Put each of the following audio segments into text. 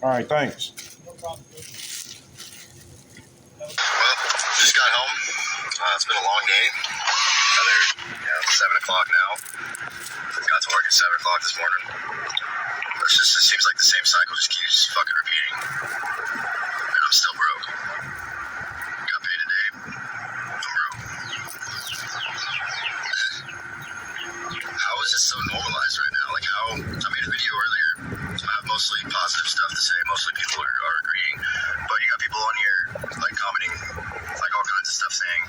All right, thanks. Well, just got home. It's been a long day. Another, 7 o'clock now. Got to work at 7 o'clock this morning. It seems like the same cycle just keeps fucking repeating. And I'm still broke. Got paid today. I'm broke. How is this so normalized right now? Like how I made a video earlier. I have mostly positive stuff to say. Mostly people are agreeing. But you got people on here like commenting like all kinds of stuff saying,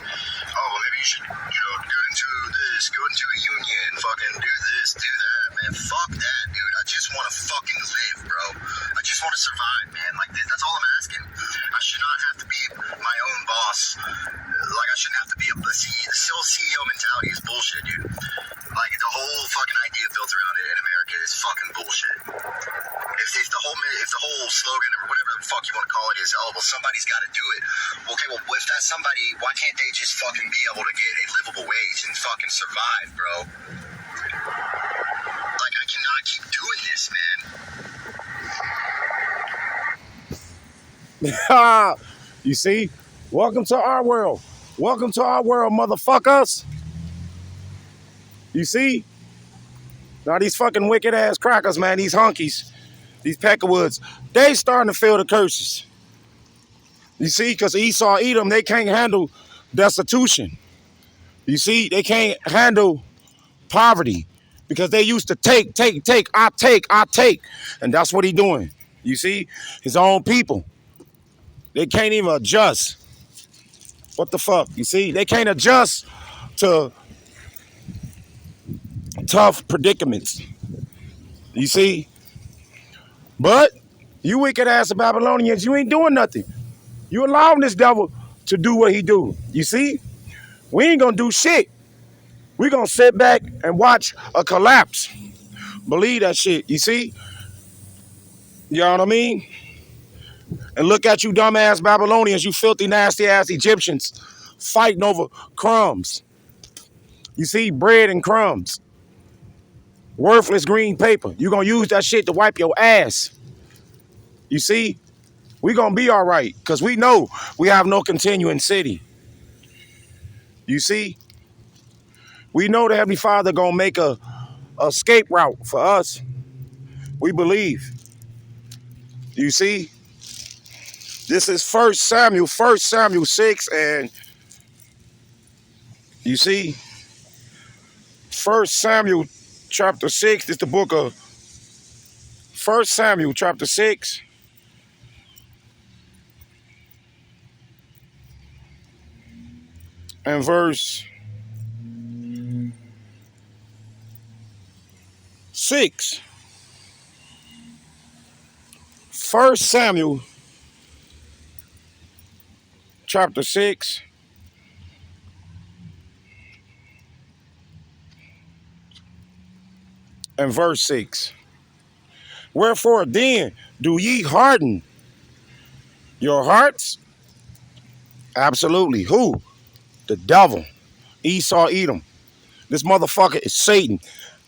oh, well, maybe you should, go into this, go into a union, fucking do this, do that, man. Fuck that, dude. I just want to fucking live, bro. I just want to survive, man. Like, that's all I'm asking. I should not have to be my own boss. Like, I shouldn't have to be the CEO mentality is bullshit, dude. Like, the whole fucking idea built around it in America is fucking bullshit. If the whole slogan or whatever the fuck you want to call it is, oh, well, somebody's got to do it. Okay, well, if that's somebody, why can't they just fucking be able to get a livable wage and fucking survive, bro? Like, I cannot keep doing this, man. You see? Welcome to our world. Welcome to our world, motherfuckers. You see? Now these fucking wicked ass crackers, man, these hunkies, these peckerwoods, they starting to feel the curses. You see? Because Esau, Edom, they can't handle destitution. You see? They can't handle poverty because they used to take. I take. And that's what he doing. You see? His own people. They can't even adjust. What the fuck? You see? They can't adjust to tough predicaments. You see? But you wicked ass Babylonians, you ain't doing nothing. You allowing this devil to do what he do. You see? We ain't gonna do shit. We gonna sit back and watch a collapse. Believe that shit. You see? You know what I mean? And look at you dumbass Babylonians, you filthy nasty ass Egyptians fighting over crumbs. You see? Bread and crumbs. Worthless green paper. You gonna use that shit to wipe your ass. You see? We gonna be all right because we know we have no continuing city. You see? We know the Heavenly Father gonna make a escape route for us. We believe. You see? This is 1 Samuel 6, and you see? 1 Samuel chapter 6, this is the book of 1 Samuel chapter 6. And verse 6. 1 Samuel chapter 6. And verse 6. Wherefore then do ye harden your hearts? Absolutely. Who? The devil. Esau, Edom. This motherfucker is Satan.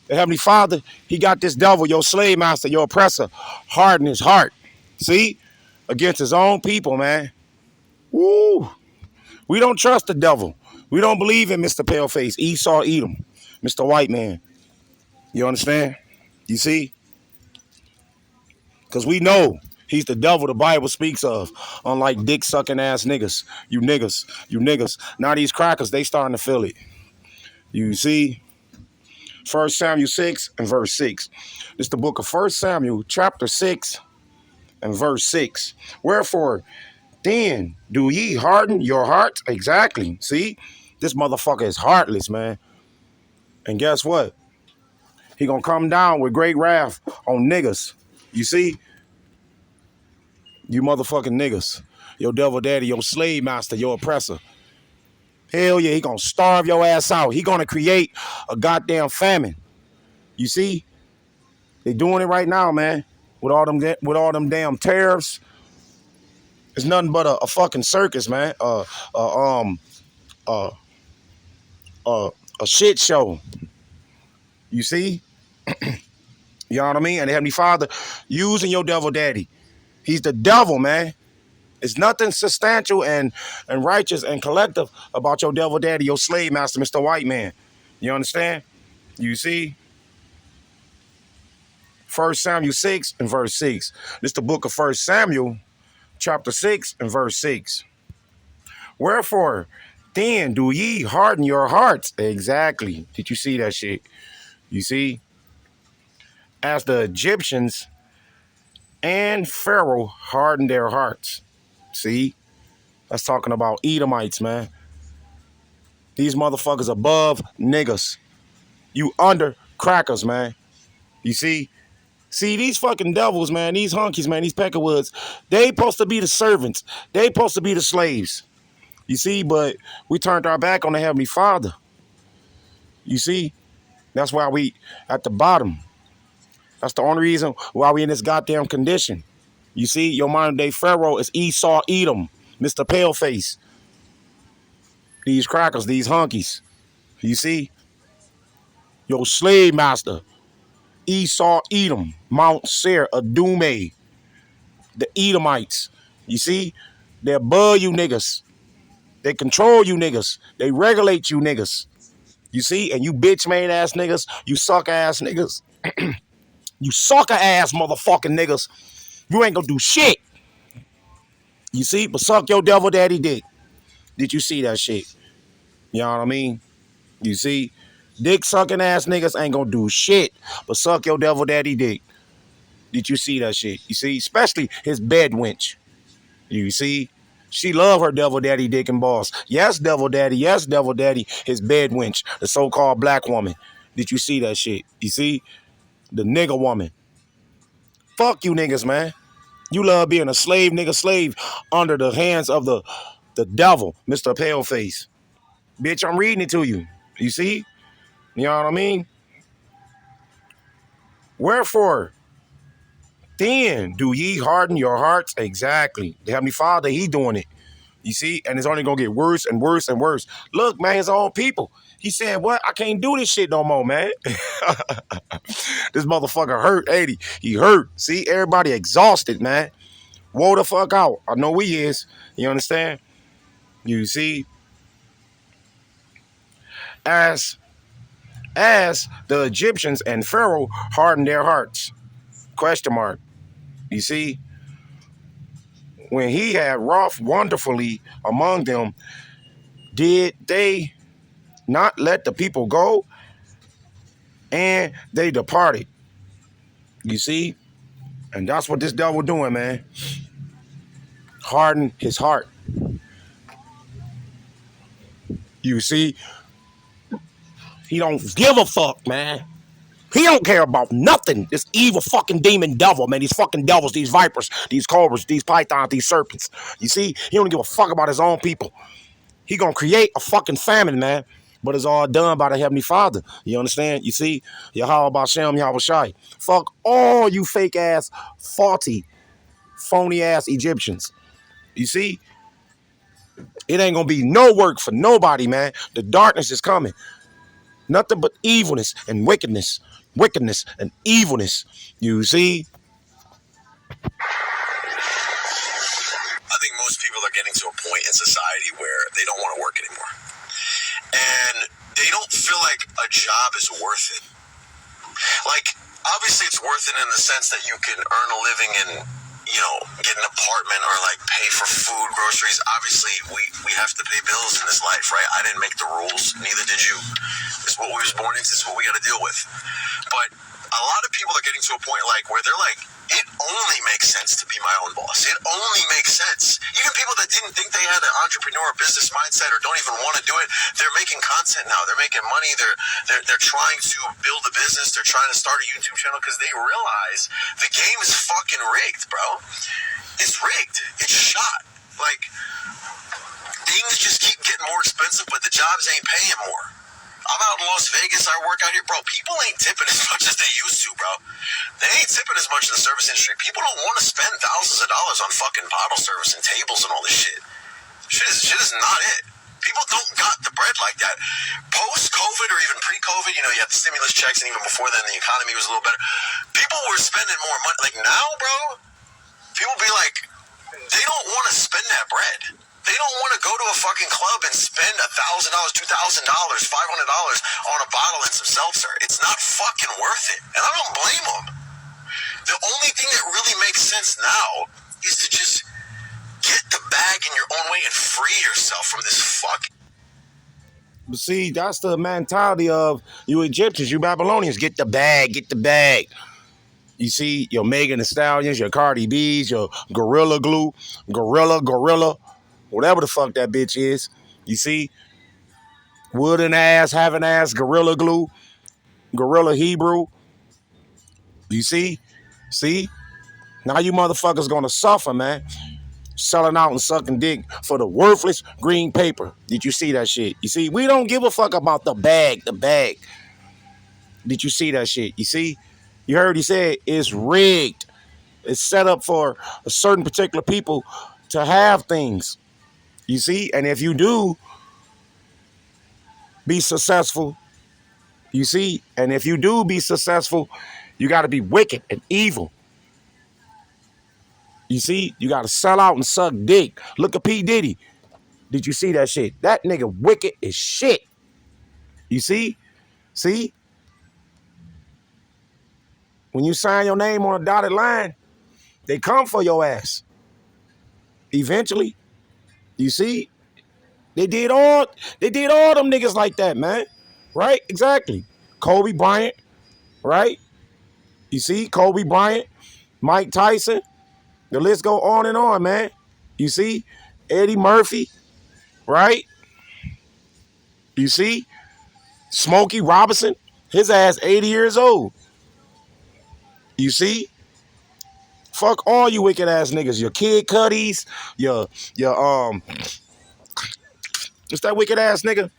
The Heavenly Father, he got this devil, your slave master, your oppressor, harden his heart. See? Against his own people, man. Woo. We don't trust the devil. We don't believe in Mr. Paleface, Esau, Edom, Mr. White Man. You understand? You see? Because we know he's the devil the Bible speaks of. Unlike dick-sucking ass niggas. You niggas. Now these crackers, they starting to feel it. You see? 1 Samuel 6 and verse 6. This is the book of 1 Samuel chapter 6 and verse 6. Wherefore, then do ye harden your hearts? Exactly. See? This motherfucker is heartless, man. And guess what? He gonna come down with great wrath on niggas. You see? You motherfucking niggas. Your devil daddy, your slave master, your oppressor. Hell yeah, he gonna starve your ass out. He gonna create a goddamn famine. You see? They doing it right now, man. With all them damn tariffs. It's nothing but a fucking circus, man. A shit show. You see? You know what I mean? And the Heavenly Father using your devil daddy. He's the devil, man. It's nothing substantial and righteous and collective about your devil daddy, your slave master, Mr. White Man. You understand? You see? 1 Samuel 6 and verse 6. This is the book of 1 Samuel, chapter 6 and verse 6. Wherefore, then do ye harden your hearts. Exactly. Did you see that shit? You see? As the Egyptians and Pharaoh hardened their hearts. See? That's talking about Edomites, man. These motherfuckers above niggas. You under crackers, man. You see? See, these fucking devils, man, these hunkies, man, these peckerwoods, they supposed to be the servants. They supposed to be the slaves. You see, but we turned our back on the Heavenly Father. You see? That's why we at the bottom. That's the only reason why we in this goddamn condition. You see, your modern day Pharaoh is Esau Edom, Mr. Paleface. These crackers, these hunkies. You see? Your slave master, Esau Edom, Mount Seir, Adume, the Edomites. You see? They above you niggas. They control you niggas. They regulate you niggas. You see? And you bitch made ass niggas, you suck ass niggas. You sucker ass motherfucking niggas. You ain't gonna do shit. You see? But suck your devil daddy dick. Did you see that shit? You know what I mean? You see? Dick sucking ass niggas ain't gonna do shit but suck your devil daddy dick. Did you see that shit? You see? Especially his bed wench. You see? She love her devil daddy dick and balls. Yes, devil daddy. Yes, devil daddy. His bed wench. The so-called black woman. Did you see that shit? You see? The nigga woman. Fuck you niggas, man. You love being a slave, nigga slave, under the hands of the devil, Mr. Paleface. Bitch, I'm reading it to you. You see? You know what I mean? Wherefore, then do ye harden your hearts? Exactly. The Heavenly Father, he doing it. You see? And it's only going to get worse and worse and worse. Look, man, his own people. He said, what? I can't do this shit no more, man. This motherfucker hurt, 80. He hurt. See? Everybody exhausted, man. Woe the fuck out. I know he is. You understand? You see? As the Egyptians and Pharaoh hardened their hearts. Question mark. You see? When he had wrought wonderfully among them, did they not let the people go? And they departed. You see? And that's what this devil doing, man. Harden his heart. You see? He don't give a fuck, man. He don't care about nothing. This evil fucking demon devil, man. These fucking devils, these vipers, these cobras, these pythons, these serpents. You see? He don't give a fuck about his own people. He gonna create a fucking famine, man. But it's all done by the Heavenly Father. You understand? You see? Yahweh Bashem, Yahweh Shai. Fuck all you fake ass, faulty, phony ass Egyptians. You see? It ain't gonna be no work for nobody, man. The darkness is coming. Nothing but evilness and wickedness. Wickedness and evilness. You see? I think most people are getting to a point in society where they don't want to work anymore. And they don't feel like a job is worth it. Like, obviously it's worth it in the sense that you can earn a living and, you know, get an apartment or like pay for food, groceries. Obviously we have to pay bills in this life, right? I didn't make the rules, neither did you. It's what we was born into, it's what we got to deal with. But a lot of people are getting to a point like where they're like, it only makes sense to be my own boss. It only makes sense. Even people that didn't think they had an entrepreneur business mindset or don't even want to do it, they're making content now. They're making money. They're trying to build a business. They're trying to start a YouTube channel because they realize the game is fucking rigged, bro. It's rigged. It's shot. Like, things just keep getting more expensive, but the jobs ain't paying more. I'm out in Las Vegas. I work out here. Bro, people ain't tipping as much as they used to, bro. They ain't tipping as much in the service industry. People don't want to spend thousands of dollars on fucking bottle service and tables and all this shit. Shit is not it. People don't got the bread like that. Post-COVID or even pre-COVID, you know, you had the stimulus checks, and even before then, the economy was a little better. People were spending more money. Like now, bro, People be like, they don't want to spend that bread. They don't want to go to a fucking club and spend $1,000, $2,000, $500 on a bottle and some seltzer. It's not fucking worth it. And I don't blame them. The only thing that really makes sense now is to just get the bag in your own way and free yourself from this fucking... See, that's the mentality of you Egyptians, you Babylonians. Get the bag, get the bag. You see, your Megan Thee Stallions, your Cardi B's, your Gorilla Glue, Gorilla, whatever the fuck that bitch is. You see, wooden ass, having ass, Gorilla Glue, Gorilla Hebrew. You see, now you motherfuckers gonna suffer, man. Selling out and sucking dick for the worthless green paper. Did you see that shit? You see, we don't give a fuck about the bag. Did you see that shit? You see, you heard he said it's rigged. It's set up for a certain particular people to have things. You see, and if you do be successful, you see, and if you do be successful, you got to be wicked and evil. You see, you got to sell out and suck dick. Look at P. Diddy. Did you see that shit? That nigga wicked as shit. You see? See? When you sign your name on a dotted line, they come for your ass. Eventually. You see? They did all them niggas like that, man. Right? Exactly. Kobe Bryant. Right? You see? Kobe Bryant. Mike Tyson. The list go on and on, man. You see? Eddie Murphy, right? You see? Smokey Robinson, his ass 80 years old. You see? Fuck all you wicked ass niggas. Your Kid Cuddies, your what's that wicked ass nigga?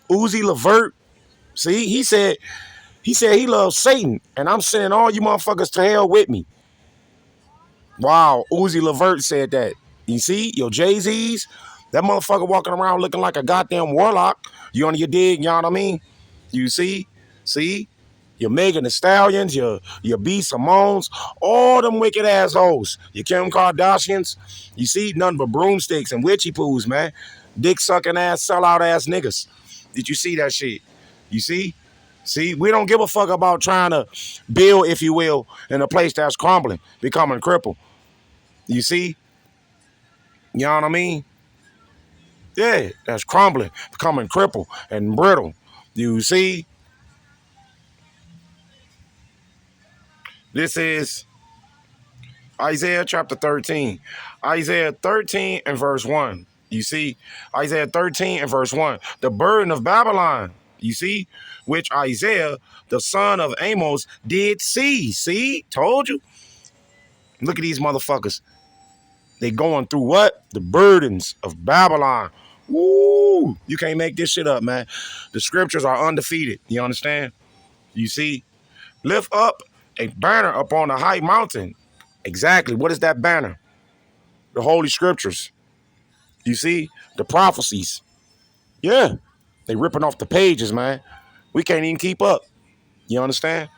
Uzi Levert. See, he said he loves Satan, and I'm sending all you motherfuckers to hell with me. Wow, Uzi Levert said that. You see, your Jay-Z's, that motherfucker walking around looking like a goddamn warlock. You on your dig, you know what I mean? You see? Your Megan Thee Stallions, your B. Simones, all them wicked assholes. Your Kim Kardashians, you see, nothing but broomsticks and witchy poos, man. Dick sucking ass, sellout ass niggas. Did you see that shit? You see? See, we don't give a fuck about trying to build, if you will, in a place that's crumbling, becoming crippled. You see? You know what I mean? Yeah, that's crumbling, becoming crippled and brittle. You see? This is Isaiah chapter 13. Isaiah 13 and verse 1. You see? Isaiah 13 and verse 1. The burden of Babylon. You see? Which Isaiah, the son of Amos, did see. See? Told you. Look at these motherfuckers. They going through what? The burdens of Babylon. Woo! You can't make this shit up, man. The scriptures are undefeated. You understand? You see? Lift up a banner upon a high mountain. Exactly. What is that banner? The Holy Scriptures. You see? The prophecies. Yeah. They ripping off the pages, man. We can't even keep up. You understand?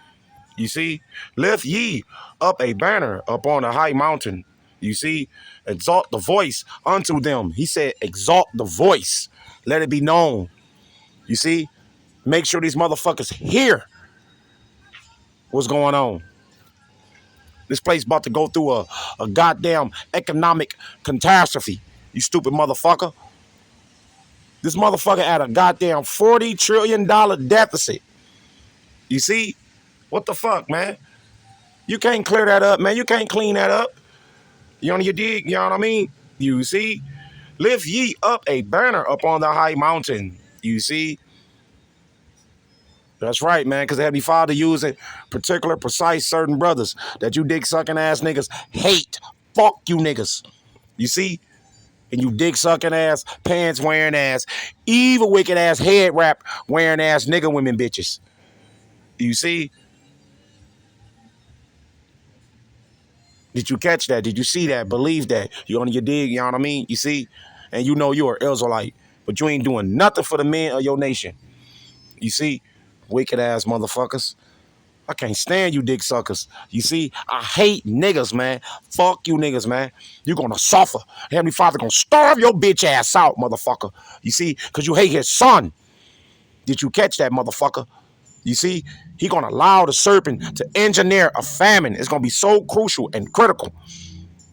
You see? Lift ye up a banner upon a high mountain. You see? Exalt the voice unto them. He said, exalt the voice. Let it be known. You see? Make sure these motherfuckers hear what's going on. This place about to go through a goddamn economic catastrophe. You stupid motherfucker. This motherfucker at a goddamn $40 trillion deficit. You see? What the fuck, man? You can't clear that up, man. You can't clean that up. You on your dig? You know what I mean? You see? Lift ye up a banner upon the high mountain. You see? That's right, man, because Heavenly Father using particular, precise, certain brothers that you dick-sucking ass niggas hate. Fuck you niggas. You see? And you dick-sucking ass, pants-wearing ass, evil, wicked ass, head wrap wearing ass nigga women bitches. You see? Did you catch that? Did you see that? Believe that? You on your dig, you know what I mean? You see? And you know you're an Israelite, but you ain't doing nothing for the men of your nation. You see? Wicked ass motherfuckers. I can't stand you dick suckers. You see, I hate niggas, man. Fuck you niggas, man. You're gonna suffer. Heavenly Father gonna starve your bitch ass out, motherfucker. You see, because you hate his son. Did you catch that, motherfucker? You see, he gonna allow the serpent to engineer a famine. It's gonna be so crucial and critical.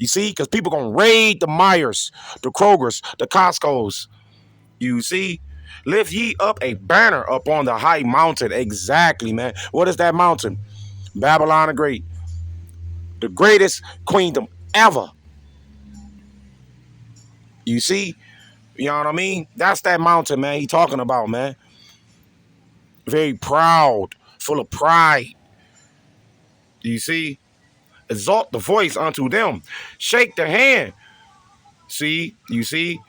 You see, because people gonna raid the Myers, the Krogers, the Costco's. You see, lift ye up a banner up on the high mountain. Exactly, man. What is that mountain? Babylon the Great, the greatest queendom ever. You see, you know what I mean? That's that mountain, man. He talking about, man. Very proud, full of pride. You see, exalt the voice unto them, shake the hand. See, you see,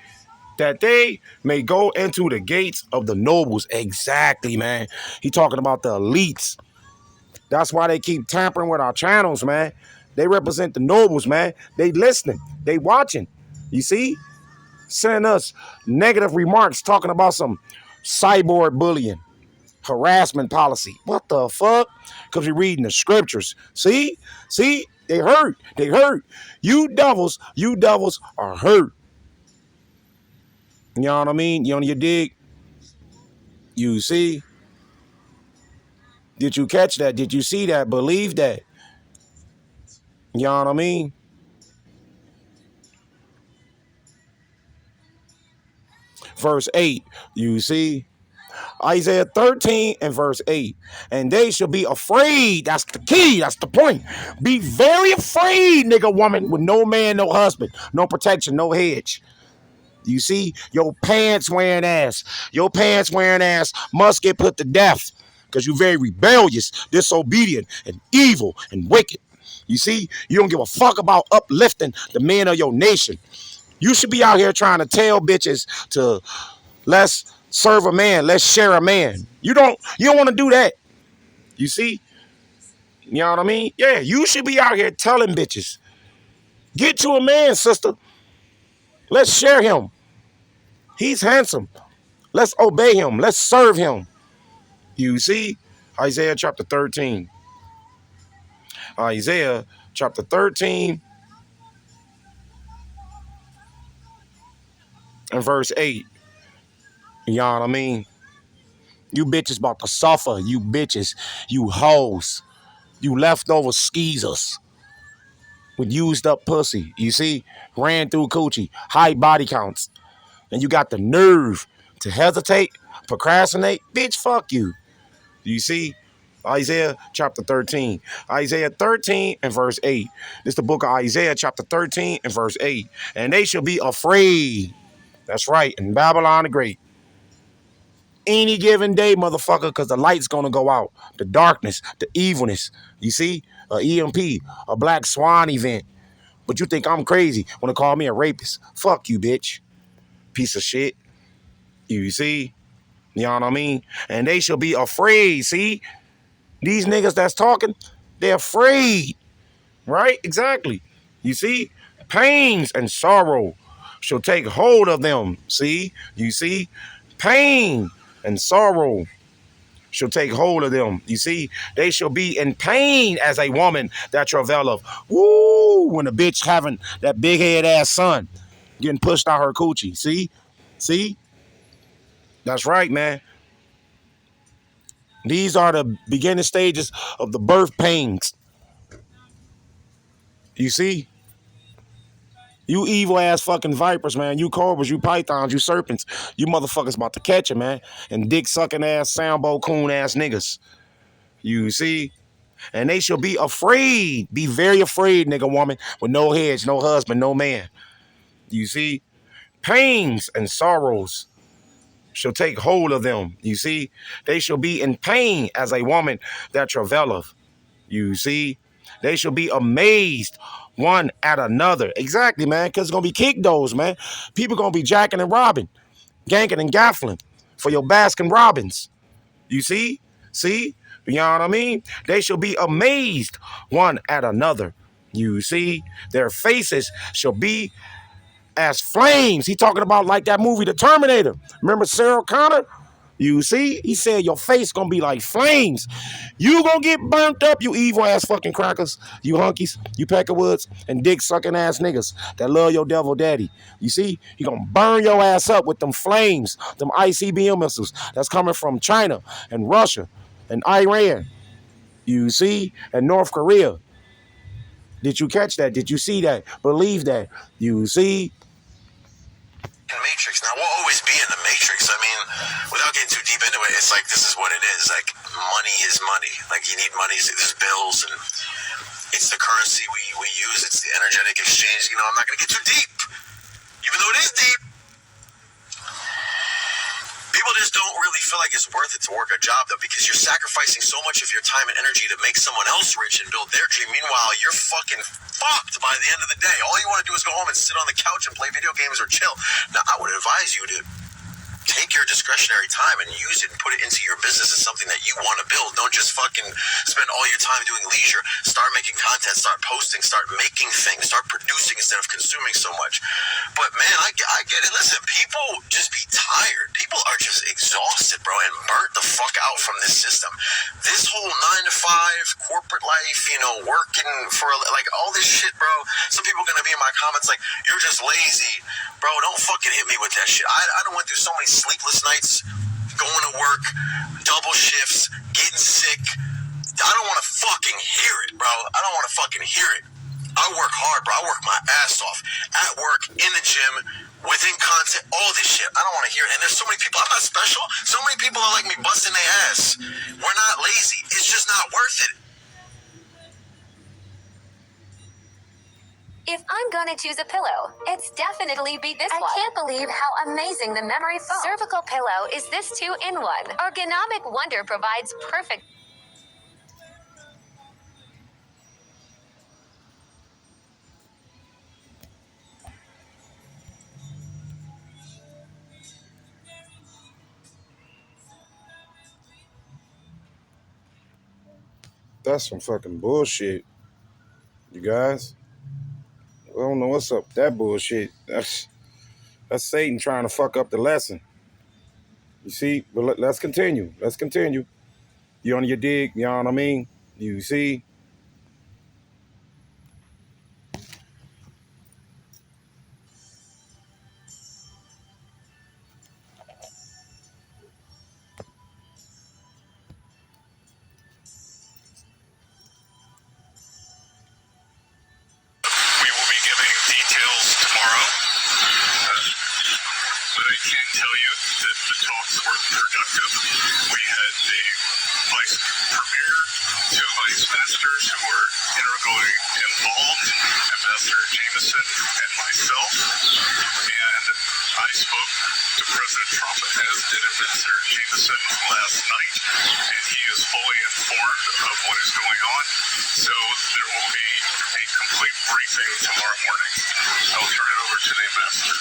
that they may go into the gates of the nobles. Exactly, man. He talking about the elites. That's why they keep tampering with our channels, man. They represent the nobles, man. They listening. They watching. You see? Sending us negative remarks talking about some cyborg bullying, harassment policy. What the fuck? Because we're reading the scriptures. See? See? They hurt. They hurt. You devils are hurt. You know what I mean? You on your dig? You see? Did you catch that? Did you see that? Believe that? You know what I mean? Verse 8, you see? Isaiah 13 and verse 8. And they shall be afraid. That's the key. That's the point. Be very afraid, nigga, woman, with no man, no husband, no protection, no hedge. You see? Your pants wearing ass. Your pants wearing ass must get put to death because you're very rebellious, disobedient, and evil and wicked. You see? You don't give a fuck about uplifting the men of your nation. You should be out here trying to tell bitches to let's serve a man, let's share a man. You don't want to do that. You see? You know what I mean? Yeah, you should be out here telling bitches, get to a man, sister. Let's share him. He's handsome. Let's obey him. Let's serve him. You see? Isaiah chapter 13. Isaiah chapter 13 and verse 8. You know what I mean? You bitches about to suffer. You bitches. You hoes. You leftover skeezers with used up pussy. You see? Ran through coochie. High body counts. And you got the nerve to hesitate, procrastinate. Bitch, fuck you. You see? Isaiah chapter 13. Isaiah 13 and verse 8. This is the book of Isaiah chapter 13 and verse 8. And they shall be afraid. That's right. In Babylon the Great. Any given day, motherfucker, because the light's going to go out. The darkness, the evilness. You see? A EMP, a Black Swan event. But you think I'm crazy when they call me a rapist. Fuck you, bitch. Piece of shit. You see? You know what I mean? And they shall be afraid. See? These niggas that's talking, they're afraid. Right? Exactly. You see? Pains and sorrow shall take hold of them. See? You see? Pain and sorrow shall take hold of them. You see? They shall be in pain as a woman that travaileth. Woo! When a bitch having that big head ass son getting pushed out her coochie. See? See? That's right, man. These are the beginning stages of the birth pains. You see? You evil ass fucking vipers, man. You cobras, you pythons, you serpents. You motherfuckers about to catch it, man. And dick sucking ass, Sambo coon ass niggas. You see? And they shall be afraid. Be very afraid, nigga woman, with no hedge, no husband, no man. You see? Pains and sorrows shall take hold of them. You see? They shall be in pain as a woman that travaileth. You see? They shall be amazed one at another. Exactly, man, because it's going to be kick those, man. People going to be jacking and robbing, ganking and gaffling for your Baskin Robbins. You see? See? You know what I mean? They shall be amazed one at another. You see? Their faces shall be as flames. He talking about like that movie, The Terminator. Remember Sarah Connor? You see? He said your face gonna be like flames. You gonna get burnt up, you evil ass fucking crackers, you hunkies, you peckerwoods, and dick sucking ass niggas that love your devil daddy. You see? He gonna burn your ass up with them flames, them ICBM missiles that's coming from China and Russia and Iran. You see? And North Korea. Did you catch that? Did you see that? Believe that? You see? Matrix. Now we'll always be in the Matrix. I mean, without getting too deep into it, it's like this is what it is. Like money is money. Like you need money. There's bills, and it's the currency we use. It's the energetic exchange. You know, I'm not gonna get too deep, even though it is deep. People just don't really feel like it's worth it to work a job, though, because you're sacrificing so much of your time and energy to make someone else rich and build their dream. Meanwhile, you're fucking fucked by the end of the day. All you want to do is go home and sit on the couch and play video games or chill. Now, I would advise you to take your discretionary time and use it and put it into your business as something that you want to build. Don't just fucking spend all your time doing leisure. Start making content, start posting, start making things, start producing instead of consuming so much. But man, I get it. Listen, people just be tired. People are just exhausted, bro, and burnt the fuck out from this system. This whole 9 to 5 corporate life, you know, working for like all this shit, bro. Some people are gonna be in my comments like, you're just lazy. Bro, don't fucking hit me with that shit. I done went through so many sleepless nights, going to work, double shifts, getting sick. I don't want to fucking hear it, bro. I don't want to fucking hear it. I work hard, bro. I work my ass off. At work, in the gym, within content, all this shit. I don't want to hear it. And there's so many people. I'm not special. So many people are like me busting their ass. We're not lazy. It's just not worth it. If I'm gonna choose a pillow, it's definitely be this one. I can't believe how amazing the memory foam cervical pillow is. This 2-in-1 ergonomic wonder provides perfect. That's some fucking bullshit, you guys. I don't know what's up with that bullshit. That's Satan trying to fuck up the lesson. You see? But let's continue. Let's continue. You on your dig? You know what I mean? You see? We will be giving details tomorrow. But I can tell you that the talks were productive. We had the vice premier, 2 vice ministers who were integrally involved, Ambassador Jameson and myself. And I spoke to President Trump, as did Ambassador Jameson last night, and he is fully informed of what is going on. So there will be a complete briefing tomorrow morning. I'll turn it over to the ambassador.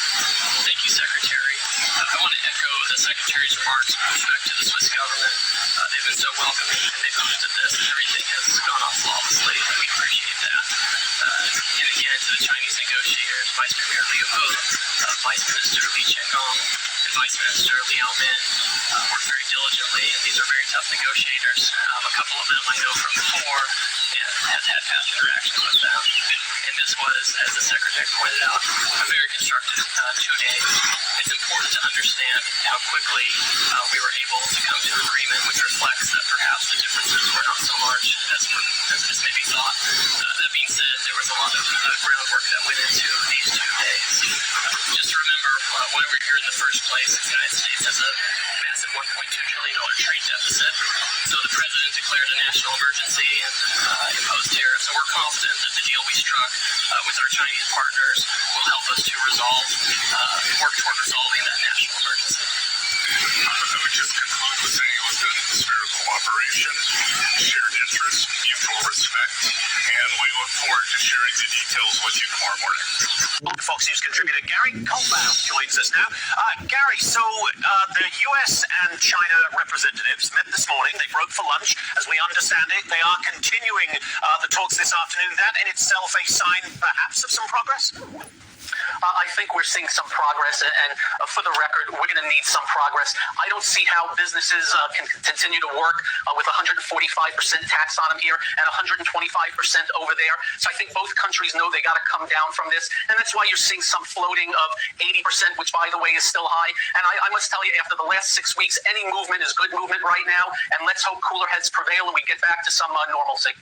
Thank you, Secretary. I want to echo the Secretary's remarks with respect to the Swiss government. They've been so welcoming, and they've hosted this, and everything has gone off flawlessly, and we appreciate that. And again, to the Chinese negotiators, Vice Premier Liu He, Vice Minister Li Qiangong, and Vice Minister Liao Min worked very diligently, and these are very tough negotiators. A couple of them I know from before, and have had past interactions with them. And this was, as the Secretary pointed out, a very constructive 2 days. It's important to understand how quickly we were able to come to agreement, which reflects that perhaps the differences were not so large as maybe thought. That being said, there was a lot of groundwork that went into these 2 days. Just remember why we're here in the first place. The United States has a massive $1.2 trillion trade deficit. So the President declared a national emergency and imposed tariffs. So we're confident that the deal we struck with our Chinese partners will help us to work toward resolving that national emergency. I would just conclude with saying it was done in the spirit of cooperation, shared interest, mutual respect, and we look forward to sharing the details with you tomorrow morning. Fox News contributor Gary Kohlbaum joins us now. Gary, so the US and China representatives met this morning. They broke for lunch. As we understand it, they are continuing the talks this afternoon. That in itself a sign, perhaps, of some progress? I think we're seeing some progress, and for the record, we're going to need some progress. I don't see how businesses can continue to work with 145% tax on them here and 125% over there. So I think both countries know they got to come down from this, and that's why you're seeing some floating of 80%, which, by the way, is still high. And I must tell you, after the last 6 weeks, any movement is good movement right now, and let's hope cooler heads prevail and we get back to some normalcy.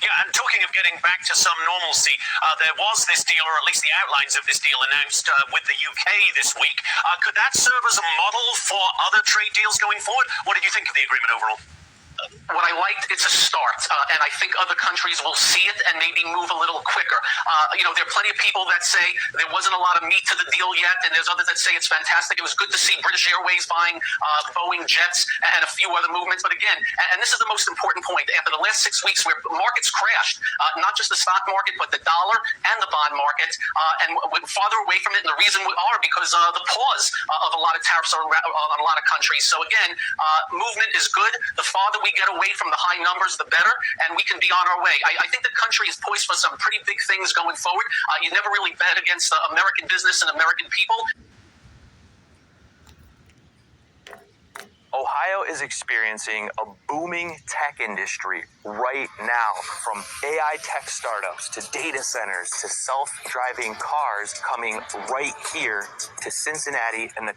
Yeah, and talking of getting back to some normalcy, there was this deal, or at least the outlines of this deal, announced with the UK this week. Could that serve as a model for other trade deals going forward? What did you think of the agreement overall? What I liked, it's a start, and I think other countries will see it and maybe move a little quicker. There are plenty of people that say there wasn't a lot of meat to the deal yet, and there's others that say it's fantastic. It was good to see British Airways buying Boeing jets and a few other movements. But again, and this is the most important point, after the last 6 weeks where markets crashed, not just the stock market, but the dollar and the bond market, and we're farther away from it, and the reason we are because the pause of a lot of tariffs on a lot of countries. So again, movement is good. The farther we get away from the high numbers, the better, and we can be on our way. I think the country is poised for some pretty big things going forward. You never really bet against American business and American people. Ohio is experiencing a booming tech industry right now, from AI tech startups to data centers to self-driving cars coming right here to Cincinnati and the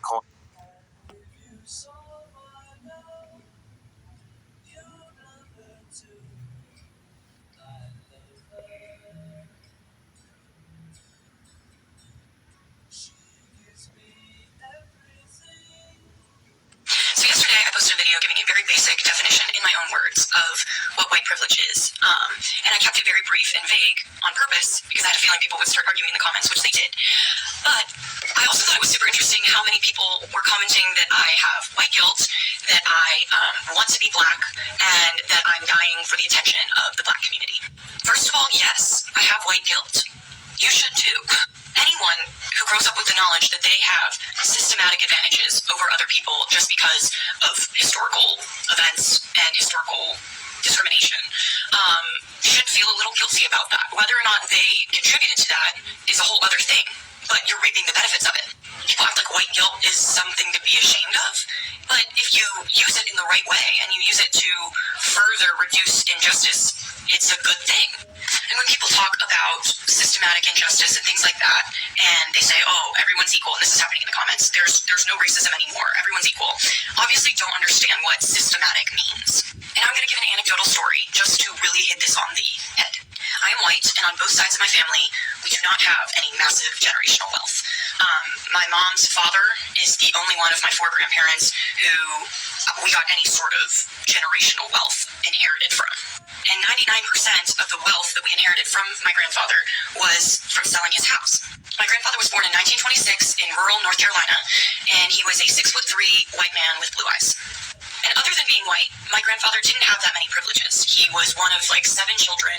So yesterday I posted a video giving a very basic definition in my own words of what white privilege is. And I kept it very brief and vague on purpose because I had a feeling people would start arguing in the comments, which they did. But I also thought it was super interesting how many people were commenting that I have white guilt, that I want to be black, and that I'm dying for the attention of the black community. First of all, yes, I have white guilt. You should too. Anyone who grows up with the knowledge that they have systematic advantages over other people just because of historical events and historical discrimination should feel a little guilty about that. Whether or not they contributed to that is a whole other thing, but you're reaping the benefits of it. People act like white guilt is something to be ashamed of, but if you use it in the right way and you use it to further reduce injustice, it's a good thing. And when people talk about systematic injustice and things like that, and they say, oh, everyone's equal, and this is happening in the comments, there's no racism anymore, everyone's equal, obviously don't understand what systematic means. And I'm going to give an anecdotal story just to really hit this on the head. I am white, and on both sides of my family, we do not have any massive generational wealth. My mom's father is the only one of my 4 grandparents who we got any sort of generational wealth inherited from. And 99% of the wealth that we inherited from my grandfather was from selling his house. My grandfather was born in 1926 in rural North Carolina, and he was a 6'3" white man with blue eyes. And other than being white, my grandfather didn't have that many privileges. He was one of like 7 children.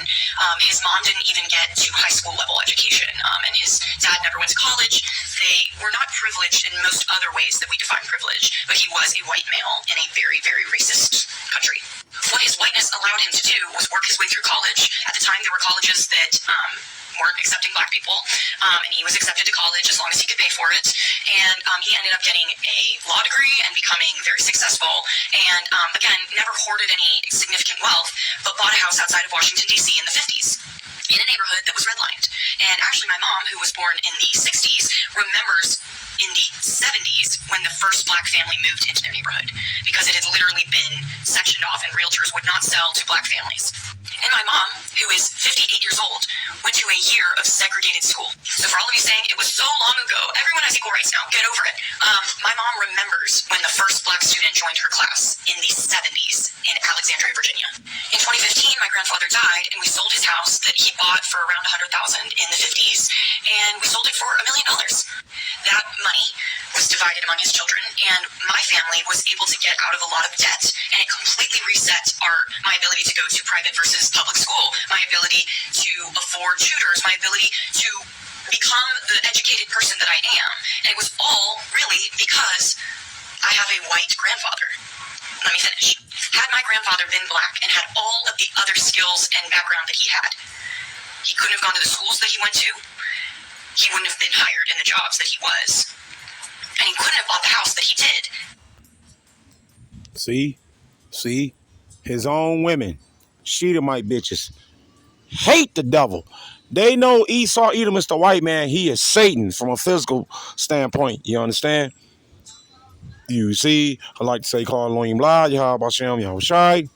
His mom didn't even get to high school level education, and his dad never went to college. They were not privileged in most other ways that we define privilege, but he was a white male in a very, very racist country. What his whiteness allowed him to do was work his way through college. At the time, there were colleges that weren't accepting black people, and he was accepted to college as long as he could pay for it. And he ended up getting a law degree and becoming very successful. And again, never hoarded any significant wealth, but bought a house outside of Washington, D.C. in the 50s. In a neighborhood that was redlined. And actually my mom, who was born in the 60s, remembers in the 70s when the first black family moved into their neighborhood, because it had literally been sectioned off and realtors would not sell to black families. And my mom, who is 58 years old, went to a year of segregated school. So for all of you saying it was so long ago, everyone has equal rights now, get over it. My mom remembers when the first black student joined her class in the 70s in Alexandria, Virginia. In 2015, my grandfather died, and we sold his house that he bought for around $100,000 in the 50s, and we sold it for $1 million. That money was divided among his children, and my family was able to get out of a lot of debt, and it completely reset my ability to go to private versus public school, my ability to afford tutors, my ability to become the educated person that I am. And it was all really because I have a white grandfather. Let me finish. Had my grandfather been black and had all of the other skills and background that he had, he couldn't have gone to the schools that he went to. he wouldn't have been hired in the jobs that he was. And he couldn't have bought the house that he did. See, his own women, Shedemite bitches, hate the devil. They know Esau, Edom is the white man. He is Satan from a physical standpoint. You understand? You see, I like to say, call Elohim La, Yahweh Bashem, Yahweh Shai.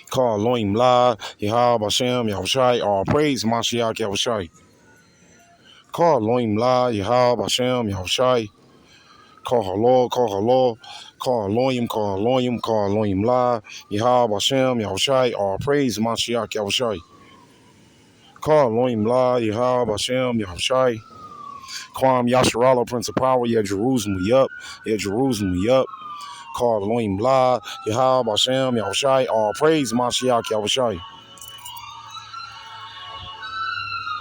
Call Elohim La, Yahweh Bashem, Yahweh Shai. All praise Mashiach, Yahweh Shai. Call Elohim La, Yahweh Bashem, Yahweh Shai. Call Halal, call Halal. Call Elohim, call Elohim, call Elohim La, Yahweh Bashem, Yahweh Shai. All praise Mashiach, Yahweh Shai. Call Elohim La, Yahweh Bashem, Yahweh Shai. Kwam Yasharala, Prince of Power, yeah, Jerusalem, we up. Yeah, Jerusalem, we up. Call Elohim La, Yahweh Bashem, Yahweh Shai. All praise Mashiach, Yahweh Shai.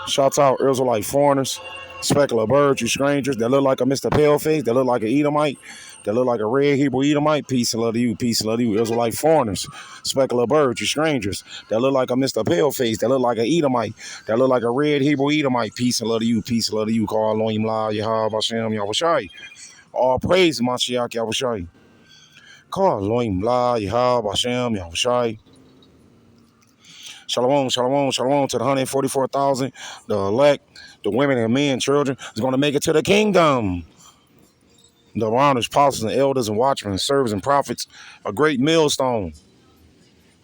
Shouts out Israelite foreigners, specular birds, you strangers that look like a Mr. Paleface, that look like an Edomite, that look like a red Hebrew Edomite. Peace and love to you, peace and love to you. Israelite foreigners, specular birds, you strangers that look like a Mr. Paleface, that look like an Edomite, that look like a red Hebrew Edomite. Peace and love to you, peace and love to you. Call Elohim La, Yahweh Bashem, Yahweh Shai. All praise Mashiach, Yahweh Shai. Call Elohim La, Yahweh Bashem, Yahweh Shai. Shalom, shalom, shalom to the 144,000, the elect, the women and men, children, is going to make it to the kingdom. The honors, apostles, and elders, and watchmen, and servants, and prophets, a great millstone.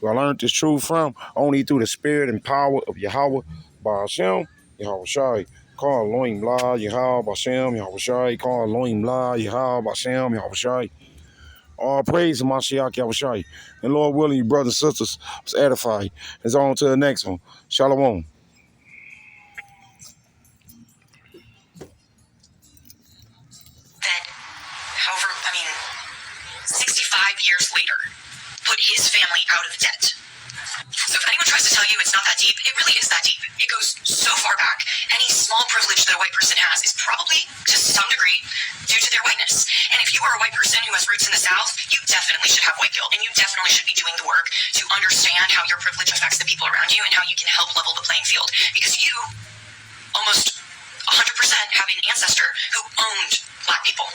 Where I learned this truth from, only through the spirit and power of Yahweh, Ba'ashem, Yahweh Shai. Call Elohim La, Yahweh Ba'ashem, Yahweh Shai. Call Elohim La, Yahweh Ba'ashem, Yahweh Shai. All praise to Mashiach, Yahweh Shai. And Lord willing, you brothers and sisters was edified. It's on to the next one. Shalom. That, however, 65 years later, put his family out of debt. So if anyone tries to tell you it's not that deep, it really is that deep. It goes so far back. Any small privilege that a white person has is probably, to some degree, due to their whiteness. And if you are a white person who has roots in the South, you definitely should have white guilt. And you definitely should be doing the work to understand how your privilege affects the people around you and how you can help level the playing field. Because you, almost 100%, have an ancestor who owned black people.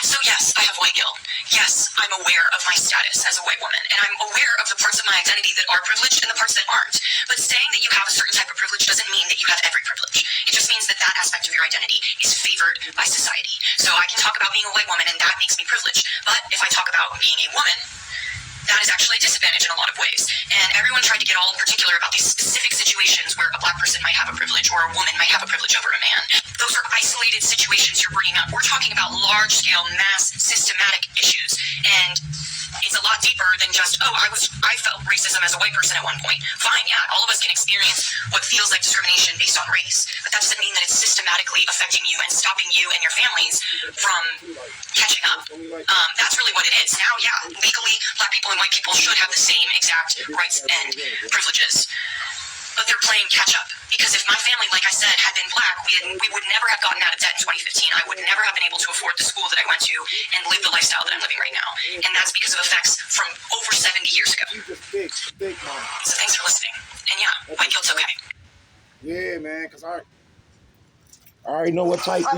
So yes, I have white guilt. Yes, I'm aware of my status as a white woman, and I'm aware of the parts of my identity that are privileged and the parts that aren't. But saying that you have a certain type of privilege doesn't mean that you have every privilege. It just means that that aspect of your identity is favored by society. So I can talk about being a white woman, and that makes me privileged. But if I talk about being a woman, that is actually a disadvantage in a lot of ways. And everyone tried to get all particular about these specific situations where a black person might have a privilege or a woman might have a privilege over a man. Those are isolated situations you're bringing up. We're talking about large-scale, mass, systematic issues. And it's a lot deeper than just, I felt racism as a white person at one point. Fine, yeah, all of us can experience what feels like discrimination based on race. But that doesn't mean that it's systematically affecting you and stopping you and your families from catching up. That's really what it is. Now, yeah, legally, black people and white people should have the same exact rights and privileges. But they're playing catch-up. Because if my family, like I said, had been black, we would never have gotten out of debt in 2015. I would never have been able to afford the school that I went to and live the lifestyle that I'm living right now. And that's because of effects from over 70 years ago. So thanks for listening. And yeah, white guilt's okay. Yeah, man, because I already know what type.